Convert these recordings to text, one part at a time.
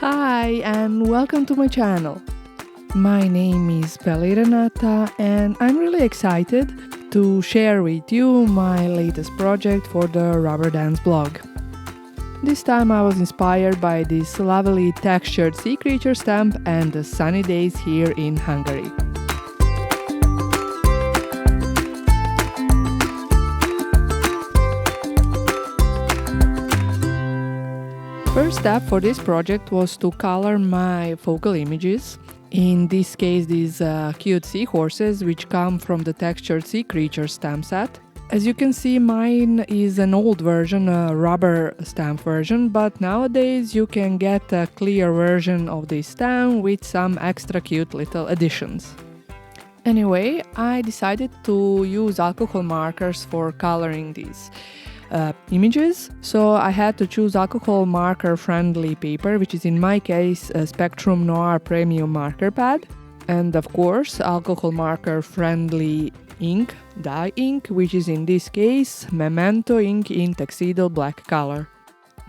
Hi and welcome to my channel. My name is Renata and I'm really excited to share with you my latest project for the Rubber Dance blog. This time I was inspired by this lovely textured sea creature stamp and the sunny days here in Hungary. First step for this project was to color my focal images. In this case, these cute seahorses, which come from the textured sea creature stamp set. As you can see, mine is an old version, a rubber stamp version, but nowadays you can get a clear version of this stamp with some extra cute little additions. Anyway, I decided to use alcohol markers for coloring these images, so I had to choose alcohol marker friendly paper, which is in my case a Spectrum Noir premium marker pad, and of course alcohol marker friendly ink, dye ink, which is in this case Memento ink in Tuxedo black color.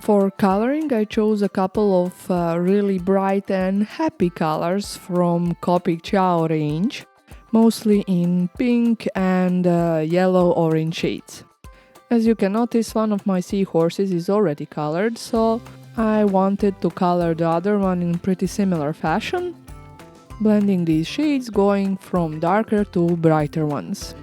For coloring I chose a couple of really bright and happy colors from Copic Ciao range, mostly in pink and yellow-orange shades. As you can notice, one of my seahorses is already colored, so I wanted to color the other one in pretty similar fashion, blending these shades going from darker to brighter ones.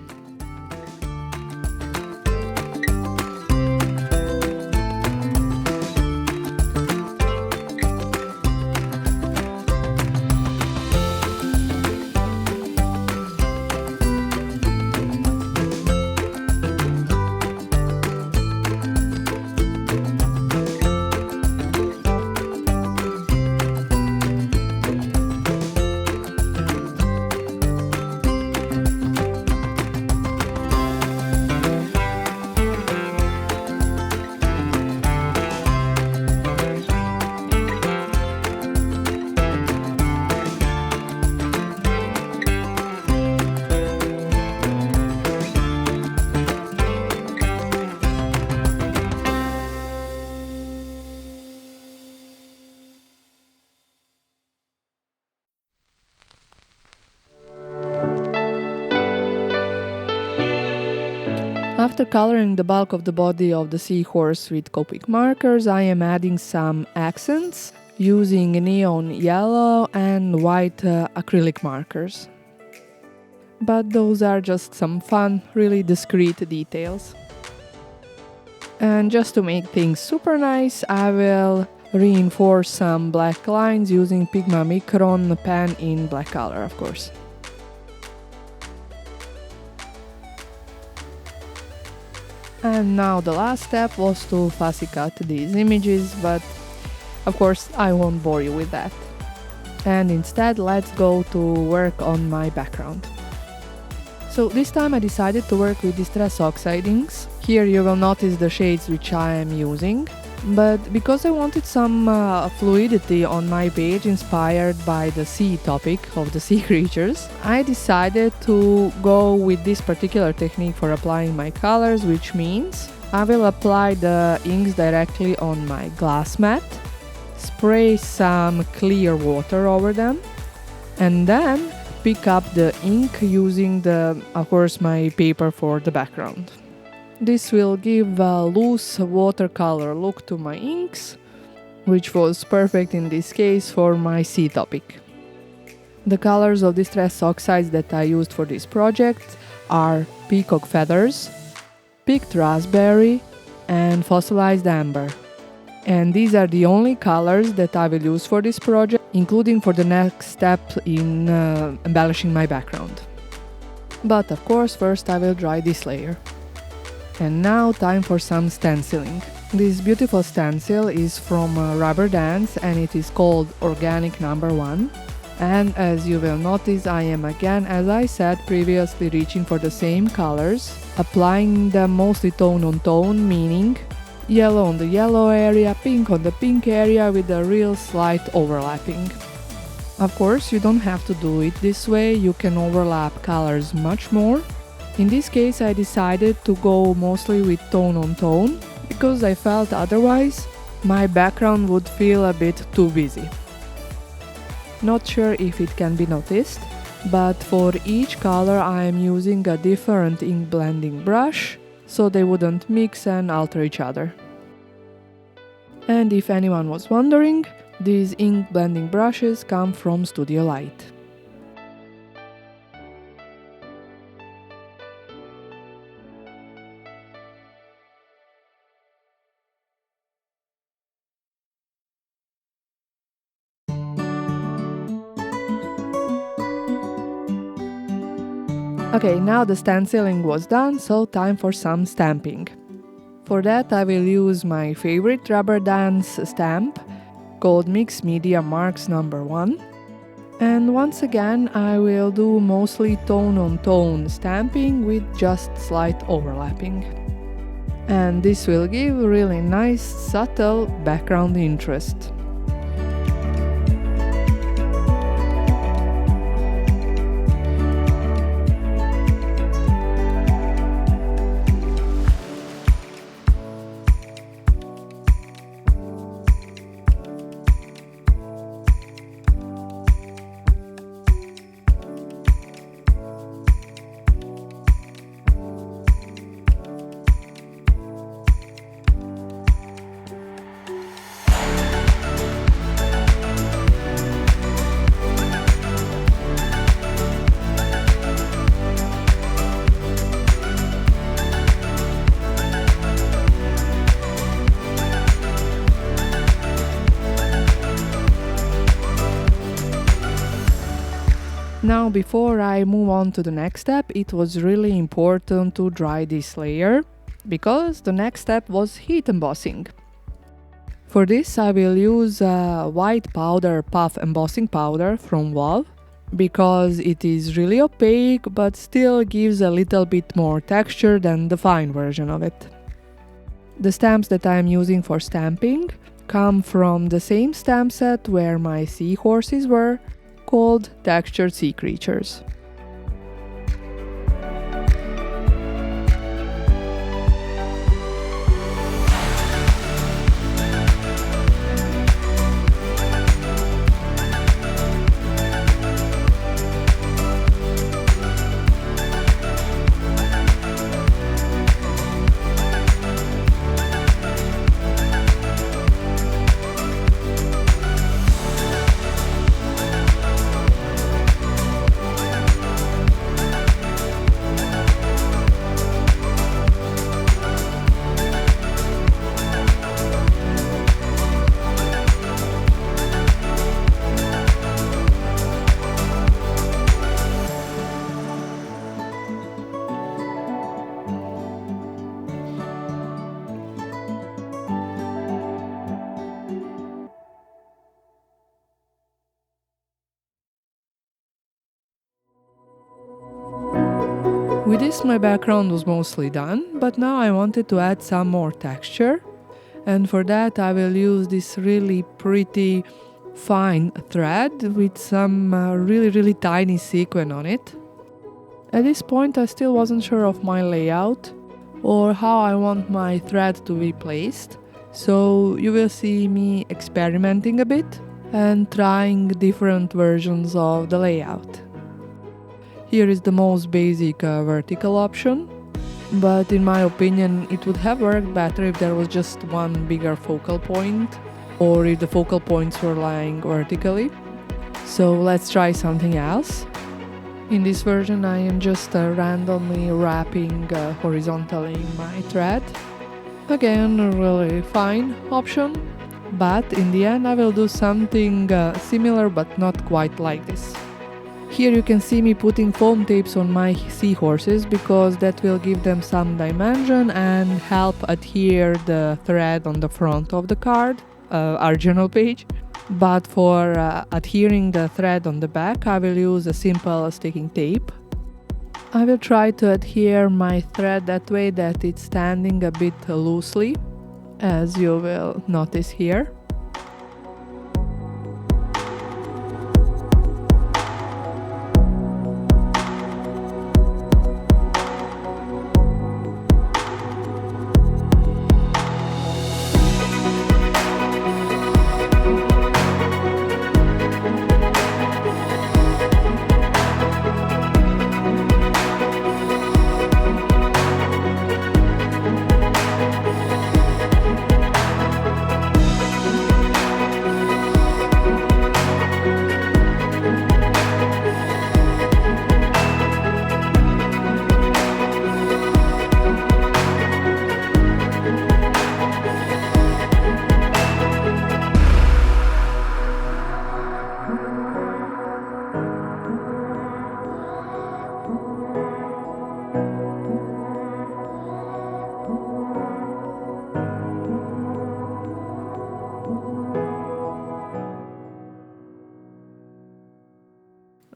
After coloring the bulk of the body of the seahorse with Copic markers, I am adding some accents using neon yellow and white acrylic markers. But those are just some fun, really discreet details. And just to make things super nice, I will reinforce some black lines using Pigma Micron pen in black color, of course. And now the last step was to fussy cut these images, but of course I won't bore you with that. And instead let's go to work on my background. So this time I decided to work with Distress Oxide inks. Here you will notice the shades which I am using. But because I wanted some fluidity on my page inspired by the sea topic of the sea creatures, I decided to go with this particular technique for applying my colors, which means I will apply the inks directly on my glass mat, spray some clear water over them, and then pick up the ink using of course, my paper for the background. This will give a loose watercolor look to my inks, which was perfect in this case for my sea topic. The colors of Distress Oxides that I used for this project are Peacock Feathers, Picked Raspberry and Fossilized Amber. And these are the only colors that I will use for this project, including for the next step in embellishing my background. But of course, first I will dry this layer. And now time for some stenciling. This beautiful stencil is from Rubber Dance and it is called Organic No. 1. And as you will notice, I am again, as I said previously, reaching for the same colors, applying them mostly tone on tone, meaning yellow on the yellow area, pink on the pink area with a real slight overlapping. Of course, you don't have to do it this way, you can overlap colors much more. In this case I decided to go mostly with tone on tone, because I felt otherwise my background would feel a bit too busy. Not sure if it can be noticed, but for each color I am using a different ink blending brush, so they wouldn't mix and alter each other. And if anyone was wondering, these ink blending brushes come from Studio Light. Okay, now the stenciling was done, so time for some stamping. For that I will use my favorite rubber dance stamp called Mixed Media Marks No. 1. And once again I will do mostly tone-on-tone stamping with just slight overlapping. And this will give really nice subtle background interest. Now, before I move on to the next step, it was really important to dry this layer, because the next step was heat embossing. For this I will use a white powder puff embossing powder from Valve, because it is really opaque but still gives a little bit more texture than the fine version of it. The stamps that I am using for stamping come from the same stamp set where my seahorses were, called Textured Sea Creatures. With this my background was mostly done, but now I wanted to add some more texture, and for that I will use this really pretty fine thread with some really tiny sequin on it. At this point I still wasn't sure of my layout or how I want my thread to be placed, so you will see me experimenting a bit and trying different versions of the layout. Here is the most basic vertical option, but in my opinion it would have worked better if there was just one bigger focal point, or if the focal points were lying vertically. So let's try something else. In this version I am just randomly wrapping horizontally my thread. Again, a really fine option, but in the end I will do something similar but not quite like this. Here you can see me putting foam tapes on my seahorses, because that will give them some dimension and help adhere the thread on the front of the card, our journal page. But for adhering the thread on the back I will use a simple sticking tape. I will try to adhere my thread that way that it's standing a bit loosely, as you will notice here.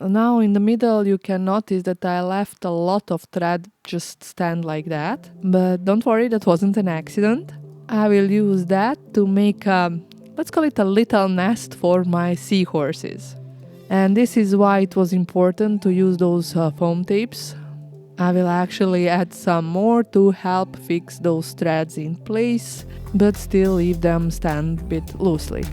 Now in the middle you can notice that I left a lot of thread just stand like that, but don't worry, that wasn't an accident. I will use that to make let's call it a little nest for my seahorses. And this is why it was important to use those foam tapes. I will actually add some more to help fix those threads in place, but still leave them stand a bit loosely.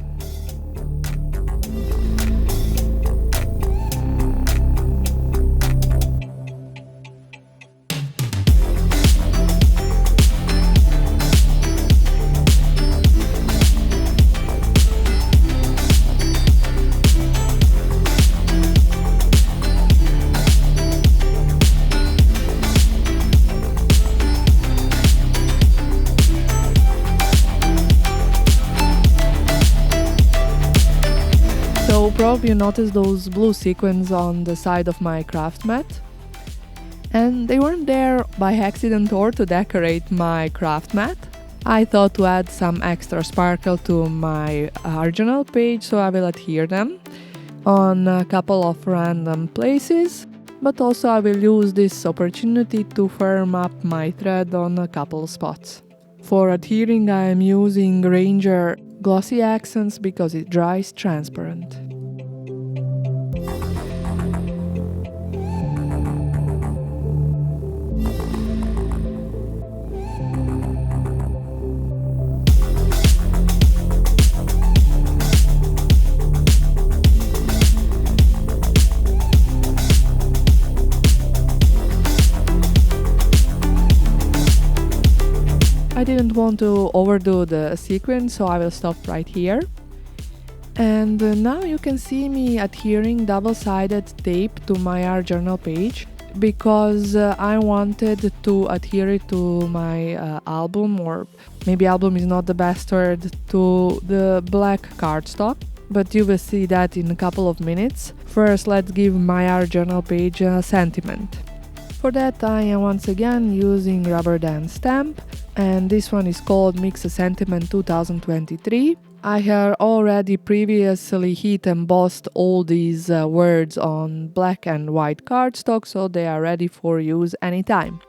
So probably you noticed those blue sequins on the side of my craft mat. And they weren't there by accident or to decorate my craft mat. I thought to add some extra sparkle to my journal page, so I will adhere them on a couple of random places. But also I will use this opportunity to firm up my thread on a couple spots. For adhering I am using Ranger Glossy Accents because it dries transparent. I didn't want to overdo the sequence, so I will stop right here. And now you can see me adhering double-sided tape to my art journal page because I wanted to adhere it to my album, or maybe album is not the best word, to the black cardstock. But you will see that in a couple of minutes. First, let's give my art journal page a sentiment. For that I am once again using Rubber Band Stamp, and this one is called Mix a Sentiment 2023. I have already previously heat embossed all these words on black and white cardstock, so they are ready for use anytime.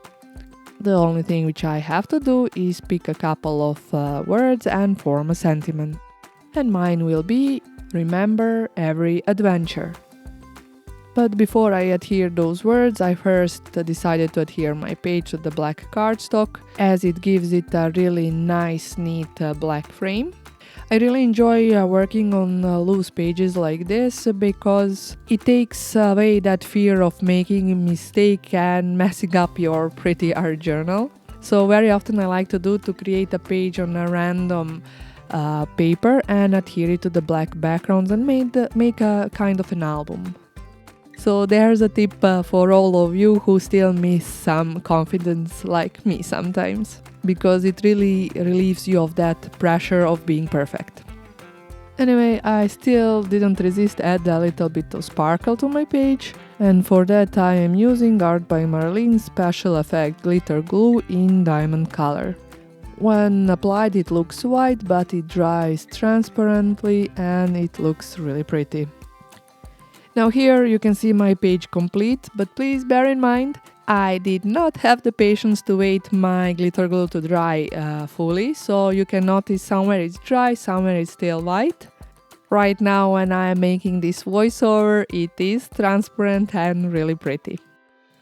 The only thing which I have to do is pick a couple of words and form a sentiment. And mine will be remember every adventure. But before I adhere those words, I first decided to adhere my page to the black cardstock, as it gives it a really nice, neat black frame. I really enjoy working on loose pages like this because it takes away that fear of making a mistake and messing up your pretty art journal. So very often I like to create a page on a random paper and adhere it to the black backgrounds and make a kind of an album. So there's a tip for all of you who still miss some confidence like me sometimes, because it really relieves you of that pressure of being perfect. Anyway, I still didn't resist add a little bit of sparkle to my page, and for that I am using Art by Marlene Special Effect Glitter Glue in diamond color. When applied it looks white, but it dries transparently and it looks really pretty. Now here you can see my page complete, but please bear in mind I did not have the patience to wait my glitter glue to dry fully, so you can notice somewhere it's dry, somewhere it's still white. Right now when I am making this voiceover, it is transparent and really pretty.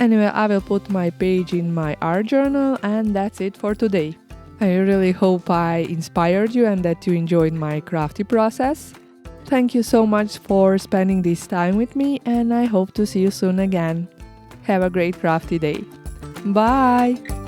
Anyway, I will put my page in my art journal, and that's it for today. I really hope I inspired you and that you enjoyed my crafty process. Thank you so much for spending this time with me, and I hope to see you soon again. Have a great crafty day. Bye!